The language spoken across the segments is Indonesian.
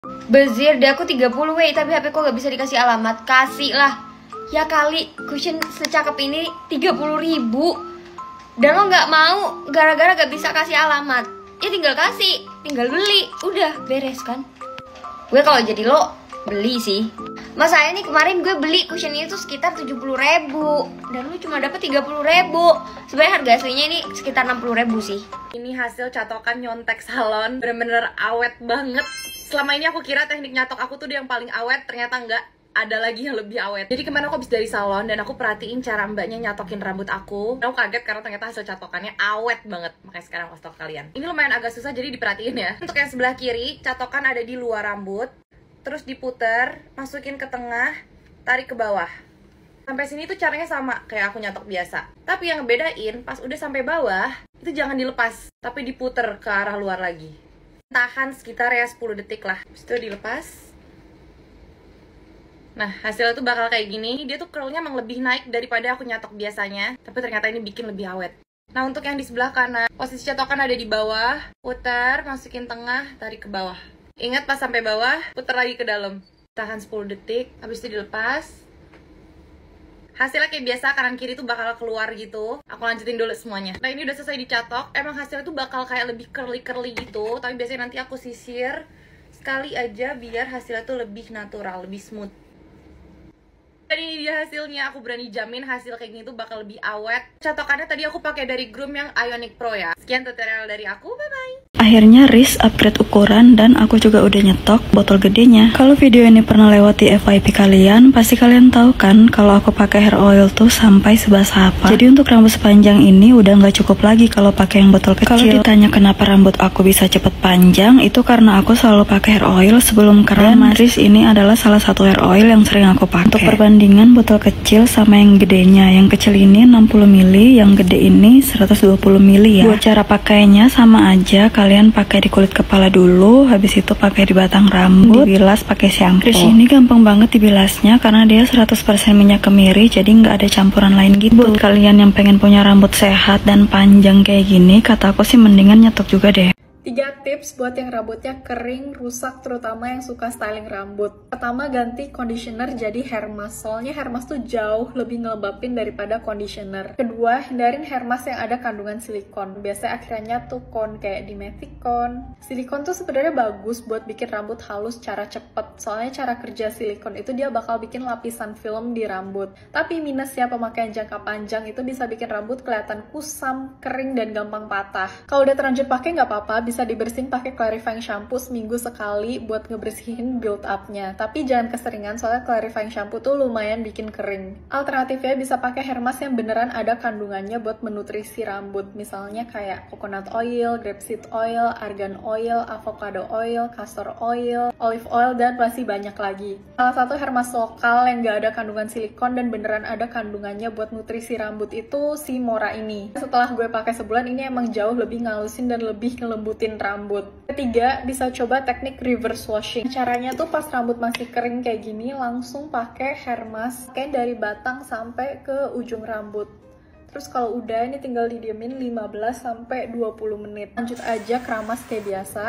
Bezir, deh aku 30 wey, tapi HP kok gak bisa dikasih alamat. Kasih lah. Ya kali, cushion secakep ini 30.000. Dan lo gak mau gara-gara gak bisa kasih alamat. Ya tinggal kasih, tinggal beli. Udah, beres kan. Gue kalau jadi lo, beli sih. Mas saya nih kemarin gue beli cushion itu sekitar 70.000. Dan lu cuma dapet 30.000. Sebenarnya harga aslinya ini sekitar 60.000 sih. Ini hasil catokan nyontek salon. Bener-bener awet banget. Selama ini aku kira teknik nyatok aku tuh yang paling awet, ternyata enggak, ada lagi yang lebih awet. Jadi kemarin aku habis dari salon dan aku perhatiin cara mbaknya nyatokin rambut aku. Aku kaget karena ternyata hasil catokannya awet banget. Makanya sekarang aku kasih tau kalian. Ini lumayan agak susah jadi diperhatiin ya. Untuk yang sebelah kiri, catokan ada di luar rambut. Terus diputer, masukin ke tengah, tarik ke bawah. Sampai sini tuh caranya sama kayak aku nyatok biasa. Tapi yang ngebedain pas udah sampai bawah, itu jangan dilepas, tapi diputer ke arah luar lagi. Tahan sekitar ya 10 detik lah. Habis itu dilepas. Nah, hasilnya tuh bakal kayak gini. Dia tuh curlnya emang lebih naik daripada aku nyatok biasanya. Tapi ternyata ini bikin lebih awet. Nah, untuk yang di sebelah kanan, posisi catokan ada di bawah. Putar, masukin tengah, tarik ke bawah. Ingat pas sampai bawah, putar lagi ke dalam. Tahan 10 detik, habis itu dilepas. Hasilnya kayak biasa, kanan kiri tuh bakal keluar gitu. Aku lanjutin dulu semuanya. Nah, ini udah selesai dicatok. Emang hasilnya tuh bakal kayak lebih curly-curly gitu. Tapi biasanya nanti aku sisir sekali aja biar hasilnya tuh lebih natural, lebih smooth. Dan ini dia hasilnya. Aku berani jamin hasil kayak gini tuh bakal lebih awet. Catokannya tadi aku pakai dari Groom yang Ionic Pro ya. Sekian tutorial dari aku, bye-bye. Akhirnya Riz upgrade ukuran dan aku juga udah nyetok botol gedenya. Kalau video ini pernah lewat di FYP kalian, pasti kalian tahu kan kalau aku pakai hair oil tuh sampai sebasah apa. Jadi untuk rambut sepanjang ini udah nggak cukup lagi kalau pakai yang botol kecil. Kalau ditanya kenapa rambut aku bisa cepet panjang, itu karena aku selalu pakai hair oil sebelum keren. Dan Riz ini adalah salah satu hair oil yang sering aku pakai. Untuk perbandingan botol kecil sama yang gedenya, yang kecil ini 60 ml, yang gede ini 120 ml ya. Buat cara pakainya sama aja, kalian pakai di kulit kepala dulu, habis itu pakai di batang rambut, dibilas pakai shampoo. Riz ini gampang banget dibilasnya karena dia 100% minyak kemiri, jadi nggak ada campuran lain gitu. Buat kalian yang pengen punya rambut sehat dan panjang kayak gini, kata aku sih mendingan nyetok juga deh. 3 tips buat yang rambutnya kering, rusak, terutama yang suka styling rambut. Pertama, ganti conditioner jadi hair mask. Soalnya hair mask tuh jauh lebih ngelembapin daripada conditioner. Kedua, hindarin hair mask yang ada kandungan silikon. Biasanya akhirnya tuh kayak Dimethicone. Silikon tuh sebenarnya bagus buat bikin rambut halus secara cepet. Soalnya cara kerja silikon itu dia bakal bikin lapisan film di rambut. Tapi minusnya pemakaian jangka panjang itu bisa bikin rambut kelihatan kusam, kering, dan gampang patah. Kalau udah terlanjur pakai nggak apa-apa, bisa dibersihin pakai clarifying shampoo seminggu sekali buat ngebersihin build up-nya. Tapi jangan keseringan soalnya clarifying shampoo tuh lumayan bikin kering. Alternatifnya bisa pakai hair mask yang beneran ada kandungannya buat menutrisi rambut. Misalnya kayak coconut oil, grapeseed oil, argan oil, avocado oil, castor oil, olive oil, dan masih banyak lagi. Salah satu hair mask lokal yang gak ada kandungan silikon dan beneran ada kandungannya buat nutrisi rambut itu si Mora ini. Setelah gue pakai sebulan, ini emang jauh lebih ngalusin dan lebih ngelembutin rambut. Ketiga, bisa coba teknik reverse washing. Caranya tuh pas rambut masih kering kayak gini, langsung pakai hair mask, pakai dari batang sampai ke ujung rambut. Terus kalau udah, ini tinggal didiemin 15-20 menit. Lanjut aja keramas kayak biasa,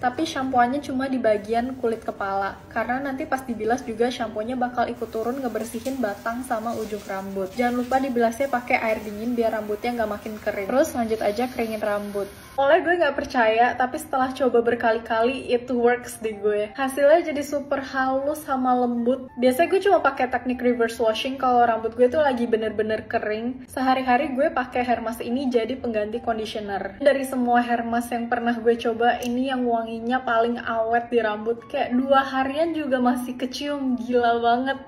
tapi shampoonya cuma di bagian kulit kepala. Karena nanti pas dibilas juga shampoonya bakal ikut turun ngebersihin batang sama ujung rambut. Jangan lupa dibilasnya pakai air dingin biar rambutnya nggak makin kering. Terus lanjut aja keringin rambut. Awalnya gue nggak percaya, tapi setelah coba berkali-kali, it works di gue. Hasilnya jadi super halus sama lembut. Biasanya gue cuma pakai teknik reverse washing kalau rambut gue tuh lagi bener-bener kering. Sehari-hari gue pakai hair mask ini jadi pengganti conditioner. Dari semua hair mask yang pernah gue coba, ini yang wanginya paling awet di rambut. Kayak 2 harian juga masih kecium, gila banget.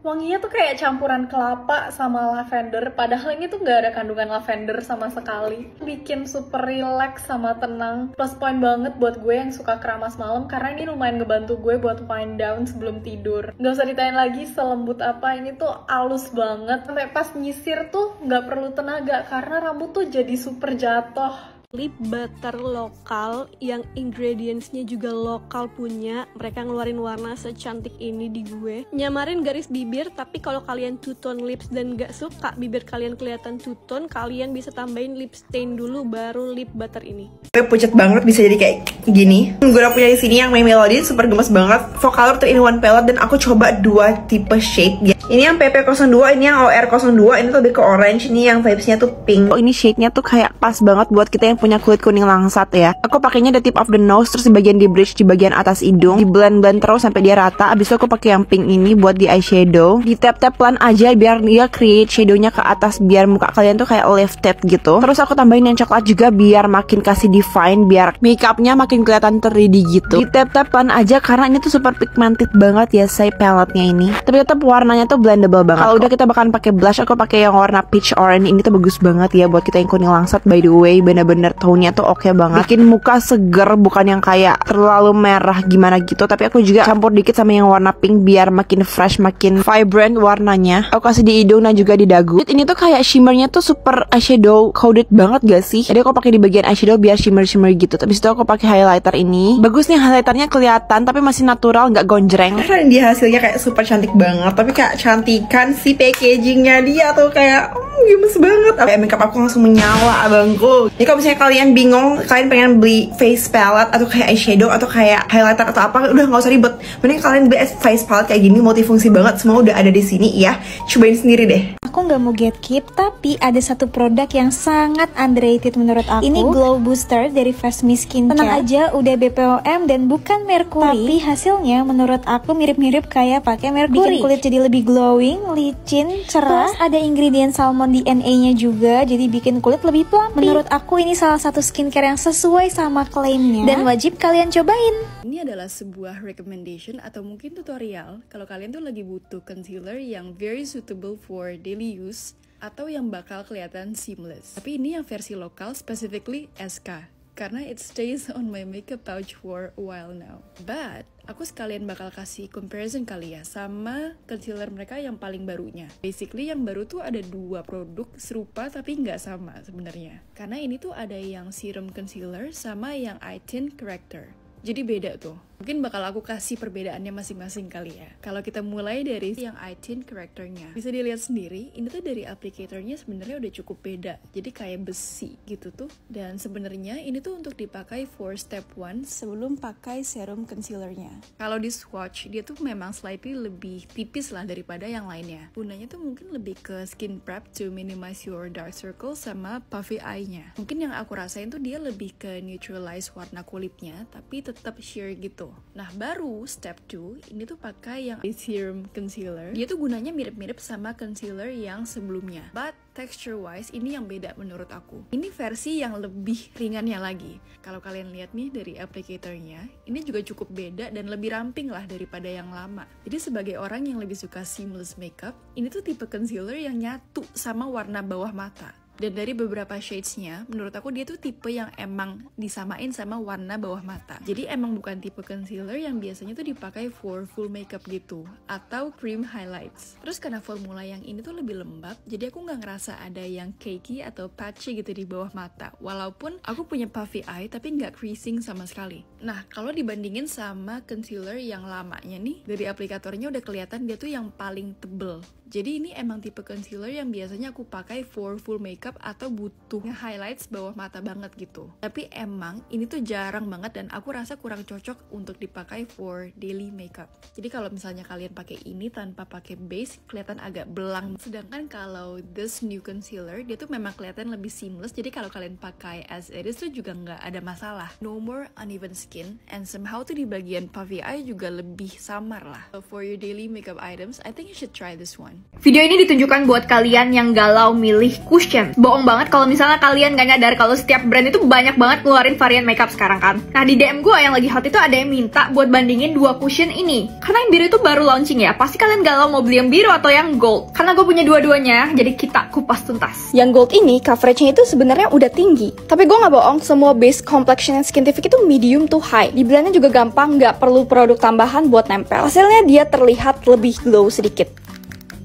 Wanginya tuh kayak campuran kelapa sama lavender, padahal ini tuh gak ada kandungan lavender sama sekali. Bikin super relax sama tenang. Plus point banget buat gue yang suka keramas malam, karena ini lumayan ngebantu gue buat wind down sebelum tidur. Gak usah ditanya lagi selembut apa, ini tuh halus banget. Sampai pas nyisir tuh gak perlu tenaga, karena rambut tuh jadi super jatuh. lip butter lokal yang ingredientsnya juga lokal punya. Mereka ngeluarin warna secantik ini di gue. Nyamarin garis bibir, tapi kalau kalian two tone lips dan gak suka bibir kalian kelihatan two tone, kalian bisa tambahin lip stain dulu baru lip butter ini. Gue pucet banget bisa jadi kayak gini. Gue udah punya di sini yang My Melody super gemes banget. Focolor 3-in-1 palette dan aku coba 2 tipe shade. Ini yang PP02, ini yang OR02, ini tuh lebih ke orange, ini yang vibes-nya tuh pink. Oh, ini shade-nya tuh kayak pas banget buat kita yang punya kulit kuning langsat ya. Aku pakainya di tip of the nose, terus di bagian di bridge, di bagian atas hidung, di blend terus sampai dia rata. Abis itu aku pakai yang pink ini buat di eyeshadow. Di tap-tap pelan aja biar dia create shadow-nya ke atas, biar muka kalian tuh kayak lifted gitu. Terus aku tambahin yang coklat juga biar makin kasih define, biar makeup-nya makin kelihatan 3D gitu. Di tap-tap pelan aja karena ini tuh super pigmented banget ya say palette-nya ini. Tapi tetap warnanya tuh blendable banget. Kalau udah kita bakalan pakai blush, aku pakai yang warna peach orange. Ini tuh bagus banget ya buat kita yang kuning langsat. By the way, bener-bener tone-nya tuh oke banget. Bikin muka seger, bukan yang kayak terlalu merah gimana gitu. Tapi aku juga campur dikit sama yang warna pink biar makin fresh, makin vibrant warnanya. Aku kasih di hidung dan juga di dagu. Ini tuh kayak shimmernya tuh super eyeshadow coded banget gak sih? Jadi aku pakai di bagian eyeshadow biar shimmer-shimmer gitu. Tapi itu aku pakai highlighter ini. Bagus nih highlighternya kelihatan tapi masih natural, nggak gonjreng. Karena dia hasilnya kayak super cantik banget. Tapi kayak cantikan si packagingnya dia tuh kayak gemes banget. Kayak makeup aku langsung menyala abangku. Jadi kalau misalnya kalian bingung, kalian pengen beli face palette atau kayak eyeshadow atau kayak highlighter atau apa, udah nggak usah ribet. Mending kalian beli face palette kayak gini, multifungsi banget, semua udah ada di sini ya. Cobain sendiri deh. Aku nggak mau gatekeep, tapi ada satu produk yang sangat underrated menurut aku. Ini Glow Booster dari Fresh Me Skincare. Tenang aja, udah BPOM dan bukan merkuri. Tapi hasilnya menurut aku mirip-mirip kayak pakai merkuri. Bikin kulit jadi lebih glowing, licin, cerah. Terus ada ingredient salmon DNA-nya juga, jadi bikin kulit lebih plump. Menurut aku ini salah satu skincare yang sesuai sama klaimnya dan wajib kalian cobain. Ini adalah sebuah recommendation atau mungkin tutorial kalau kalian tuh lagi butuh concealer yang very suitable for daily use atau yang bakal kelihatan seamless. Tapi ini yang versi lokal, specifically SK, karena it stays on my makeup pouch for a while now. But aku sekalian bakal kasih comparison kali ya sama concealer mereka yang paling barunya. Basically yang baru tuh ada 2 produk serupa tapi nggak sama sebenarnya. Karena ini tuh ada yang serum concealer sama yang eye tint corrector. Jadi beda tuh. Mungkin bakal aku kasih perbedaannya masing-masing kali ya. Kalau kita mulai dari yang eye tint correctornya, bisa dilihat sendiri, ini tuh dari applicatornya sebenarnya udah cukup beda. Jadi kayak besi gitu tuh. Dan sebenarnya ini tuh untuk dipakai for step 1 sebelum pakai serum concealernya. Kalau di swatch, dia tuh memang slightly lebih tipis lah daripada yang lainnya. Gunanya tuh mungkin lebih ke skin prep to minimize your dark circle sama puffy eye-nya. Mungkin yang aku rasain tuh dia lebih ke neutralize warna kulitnya, tapi tetap sheer gitu. Nah baru step 2 ini tuh pakai yang serum concealer. Dia tuh gunanya mirip-mirip sama concealer yang sebelumnya, but texture wise ini yang beda menurut aku. Ini versi yang lebih ringannya lagi. Kalau kalian lihat nih dari applicatornya, ini juga cukup beda dan lebih ramping lah daripada yang lama. Jadi sebagai orang yang lebih suka seamless makeup, ini tuh tipe concealer yang nyatu sama warna bawah mata. Dan dari beberapa shades-nya, menurut aku dia tuh tipe yang emang disamain sama warna bawah mata. Jadi emang bukan tipe concealer yang biasanya tuh dipakai for full makeup gitu, atau cream highlights. Terus karena formula yang ini tuh lebih lembab, jadi aku nggak ngerasa ada yang cakey atau patchy gitu di bawah mata. Walaupun aku punya puffy eye, tapi nggak creasing sama sekali. Nah, kalau dibandingin sama concealer yang lamanya nih, dari aplikatornya udah kelihatan dia tuh yang paling tebel. Jadi ini emang tipe concealer yang biasanya aku pakai for full makeup atau butuh highlights bawah mata banget gitu. Tapi emang ini tuh jarang banget dan aku rasa kurang cocok untuk dipakai for daily makeup. Jadi kalau misalnya kalian pakai ini tanpa pakai base, kelihatan agak belang. Sedangkan kalau this new concealer, dia tuh memang kelihatan lebih seamless. Jadi kalau kalian pakai as it is tuh juga nggak ada masalah. No more uneven skin, and somehow tuh di bagian puffy eye juga lebih samar lah. So for your daily makeup items, I think you should try this one. Video ini ditunjukkan buat kalian yang galau milih cushion. Bohong banget kalau misalnya kalian gak nyadar kalau setiap brand itu banyak banget keluarin varian makeup sekarang kan. Nah di DM gue yang lagi hot itu ada yang minta buat bandingin 2 cushion ini. Karena yang biru itu baru launching ya, pasti kalian galau mau beli yang biru atau yang gold. Karena gue punya dua-duanya, jadi kita kupas tuntas. Yang gold ini coveragenya itu sebenarnya udah tinggi. Tapi gue gak bohong, semua base complexion and Skintific itu medium to high. Di blendnya juga gampang, gak perlu produk tambahan buat nempel. Hasilnya dia terlihat lebih glow sedikit.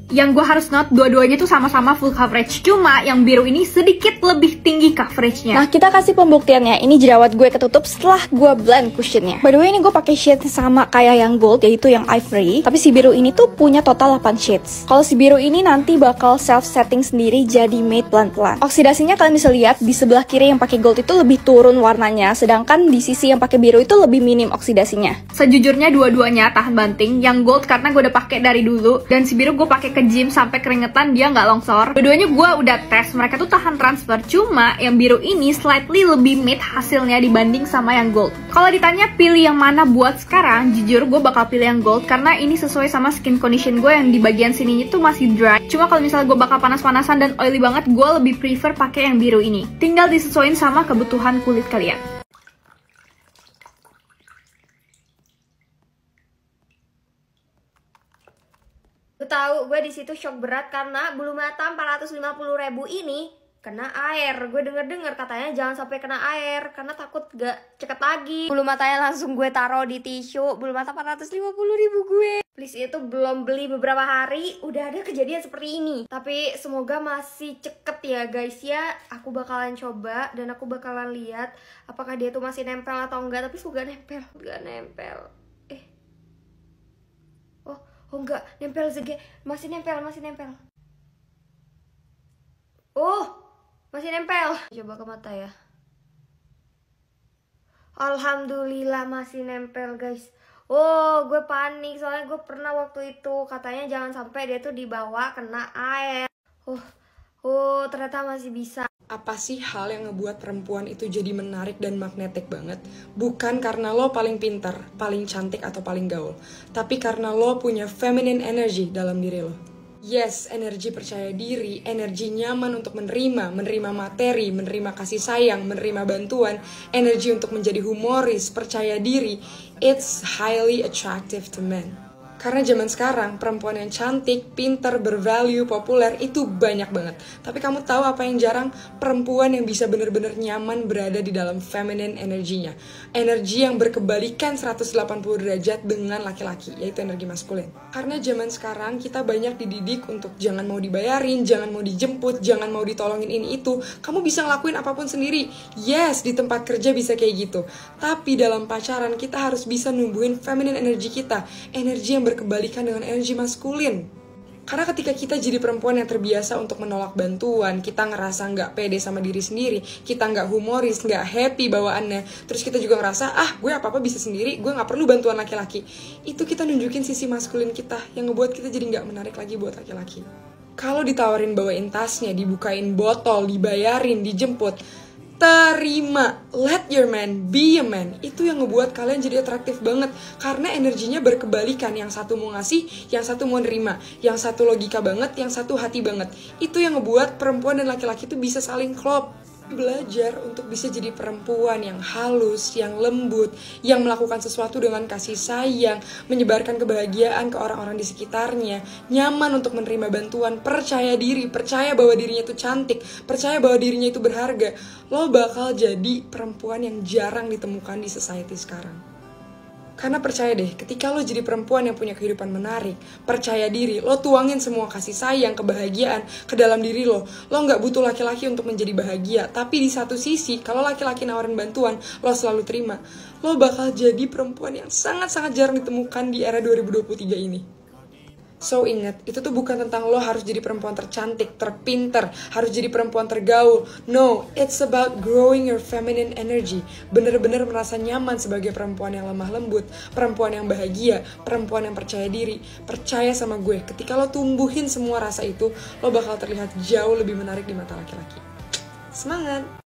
Yang gue harus note, dua-duanya tuh sama-sama full coverage. Cuma yang biru ini sedikit lebih tinggi coveragenya. Nah, kita kasih pembuktiannya. Ini jerawat gue ketutup setelah gue blend cushionnya. By the way, ini gue pakai shade sama kayak yang gold, yaitu yang ivory. Tapi si biru ini tuh punya total 8 shades. Kalau si biru ini nanti bakal self-setting sendiri jadi matte pelan-pelan. Oksidasinya kalian bisa lihat di sebelah kiri yang pakai gold itu lebih turun warnanya, sedangkan di sisi yang pakai biru itu lebih minim oksidasinya. Sejujurnya dua-duanya tahan banting. Yang gold karena gue udah pakai dari dulu, dan si biru gue pakai ke gym sampai keringetan, dia nggak longsor. Dua-duanya gue udah tes, mereka tuh tahan transfer. Cuma yang biru ini slightly lebih matte hasilnya dibanding sama yang gold. Kalau ditanya pilih yang mana buat sekarang, jujur gue bakal pilih yang gold karena ini sesuai sama skin condition gue yang di bagian sininya tuh masih dry. Cuma kalau misalnya gue bakal panas-panasan dan oily banget, gue lebih prefer pakai yang biru ini. Tinggal disesuaikan sama kebutuhan kulit kalian. Gue tahu gue di situ shock berat karena bulu mata 450.000 ini kena air. Gue denger katanya jangan sampai kena air karena takut gak ceket lagi. Bulu matanya langsung gue taruh di tisu. Bulu mata 450.000 gue. Please, itu belum beli beberapa hari udah ada kejadian seperti ini. Tapi semoga masih ceket ya guys ya. Aku bakalan coba dan aku bakalan lihat apakah dia tuh masih nempel atau enggak. Tapi suka nempel, gak nempel. Oh enggak, nempel Zege. Masih nempel. Oh, masih nempel. Coba ke mata ya. Alhamdulillah masih nempel guys. Oh, gue panik soalnya gue pernah waktu itu katanya jangan sampai dia tuh dibawa kena air. Oh, ternyata masih bisa. Apa sih hal yang ngebuat perempuan itu jadi menarik dan magnetik banget? Bukan karena lo paling pintar, paling cantik, atau paling gaul. Tapi karena lo punya feminine energy dalam diri lo. Yes, energi percaya diri, energi nyaman untuk menerima materi, menerima kasih sayang, menerima bantuan, energi untuk menjadi humoris, percaya diri. It's highly attractive to men. Karena zaman sekarang, perempuan yang cantik, pintar, bervalue, populer, itu banyak banget. Tapi kamu tahu apa yang jarang? Perempuan yang bisa benar-benar nyaman berada di dalam feminine energinya. Energi yang berkebalikan 180 derajat dengan laki-laki, yaitu energi maskulin. Karena zaman sekarang, kita banyak dididik untuk jangan mau dibayarin, jangan mau dijemput, jangan mau ditolongin ini itu. Kamu bisa ngelakuin apapun sendiri. Yes, di tempat kerja bisa kayak gitu. Tapi dalam pacaran, kita harus bisa numbuhin feminine energi kita. Energi yang berkebalikan dengan energi maskulin. Karena ketika kita jadi perempuan yang terbiasa untuk menolak bantuan, kita ngerasa nggak pede sama diri sendiri, kita nggak humoris, nggak happy bawaannya, terus kita juga ngerasa, gue apa-apa bisa sendiri, gue nggak perlu bantuan laki-laki. Itu kita nunjukin sisi maskulin kita, yang ngebuat kita jadi nggak menarik lagi buat laki-laki. Kalau ditawarin bawain tasnya, dibukain botol, dibayarin, dijemput, terima, let your man be a man. Itu yang ngebuat kalian jadi atraktif banget. Karena energinya berkebalikan. Yang satu mau ngasih, yang satu mau nerima. Yang satu logika banget, yang satu hati banget. Itu yang ngebuat perempuan dan laki-laki itu bisa saling klop. Belajar untuk bisa jadi perempuan yang halus, yang lembut, yang melakukan sesuatu dengan kasih sayang, menyebarkan kebahagiaan ke orang-orang di sekitarnya, nyaman untuk menerima bantuan, percaya diri, percaya bahwa dirinya itu cantik, percaya bahwa dirinya itu berharga. Lo bakal jadi perempuan yang jarang ditemukan di society sekarang. Karena percaya deh, ketika lo jadi perempuan yang punya kehidupan menarik, percaya diri, lo tuangin semua kasih sayang, kebahagiaan ke dalam diri lo. Lo nggak butuh laki-laki untuk menjadi bahagia. Tapi di satu sisi, kalau laki-laki nawarin bantuan, lo selalu terima. Lo bakal jadi perempuan yang sangat-sangat jarang ditemukan di era 2023 ini. So ingat, itu tuh bukan tentang lo harus jadi perempuan tercantik, terpinter, harus jadi perempuan tergaul. No, it's about growing your feminine energy. Bener-bener merasa nyaman sebagai perempuan yang lemah lembut, perempuan yang bahagia, perempuan yang percaya diri. Percaya sama gue, ketika lo tumbuhin semua rasa itu, lo bakal terlihat jauh lebih menarik di mata laki-laki. Semangat!